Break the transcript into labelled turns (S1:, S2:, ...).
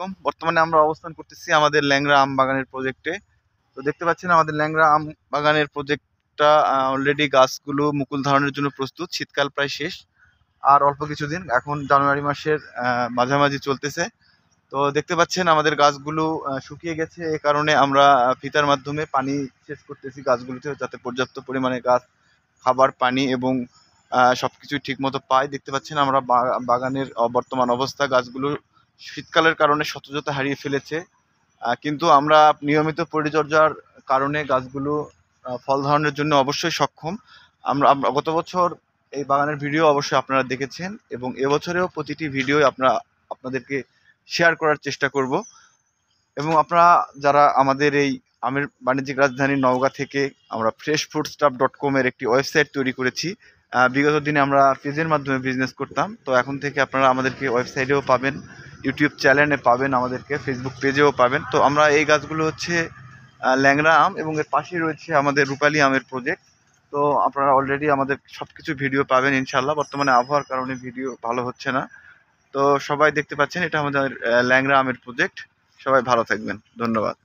S1: আলাইকুম। বর্তমানে আমরা অবস্থান করতেছি আমাদের ল্যাংড়া আম বাগানের প্রজেক্টে। তো দেখতে পাচ্ছেন আমাদের ল্যাংড়া আম বাগানের প্রজেক্টটা অলরেডি গাছগুলো মুকুল ধারণের জন্য প্রস্তুত। শীতকাল প্রায় শেষ, আর অল্প কিছুদিন, এখন জানুয়ারি মাসের মাঝামাঝি চলতেছে। তো দেখতে পাচ্ছেন আমাদের গাছগুলো শুকিয়ে গেছে, এ কারণে আমরা ফিতার মাধ্যমে পানি সেচ করতেছি গাছগুলোতে, যাতে পর্যাপ্ত পরিমাণে গাছ খাবার, পানি এবং সবকিছু ঠিক মতো পায়। দেখতে পাচ্ছেন আমরা বাগানের বর্তমান অবস্থা, গাছগুলো শীতকালের কারণে সতেজতা হারিয়ে ফেলেছে, কিন্তু আমরা নিয়মিত পরিচর্যার কারণে গাছগুলো ফল ধারণের জন্য অবশ্যই সক্ষম। আমরা গত বছর এই বাগানের ভিডিও অবশ্যই আপনারা দেখেছেন, এবং এবছরেও প্রতিটি ভিডিও আপনাদেরকে শেয়ার করার চেষ্টা করব। এবং আপনারা যারা আমাদের এই আমের বাণিজ্যিক রাজধানী নওগাঁ থেকে আমরা freshfruitstuff.com এর একটি ওয়েবসাইট তৈরি করেছি। বিগত দিনে আমরা পেজের মাধ্যমে বিজনেস করতাম, তো এখন থেকে আপনারা আমাদেরকে ওয়েবসাইটেও পাবেন, ইউটিউব চ্যানেলে পাবেন, আমাদেরকে ফেসবুক পেজেও পাবেন। তো আমরা এই গাছগুলো হচ্ছে ল্যাংড়া আম, এবং এর পাশেই রয়েছে আমাদের রূপালী আমের প্রজেক্ট। তো আপনারা অলরেডি আমাদের সব কিছু ভিডিও পাবেন ইনশাল্লাহ। বর্তমানে আবহাওয়ার কারণে ভিডিও ভালো হচ্ছে না। তো সবাই দেখতে পাচ্ছেন এটা আমাদের ল্যাংড়া আমের প্রজেক্ট। সবাই ভালো থাকবেন, ধন্যবাদ।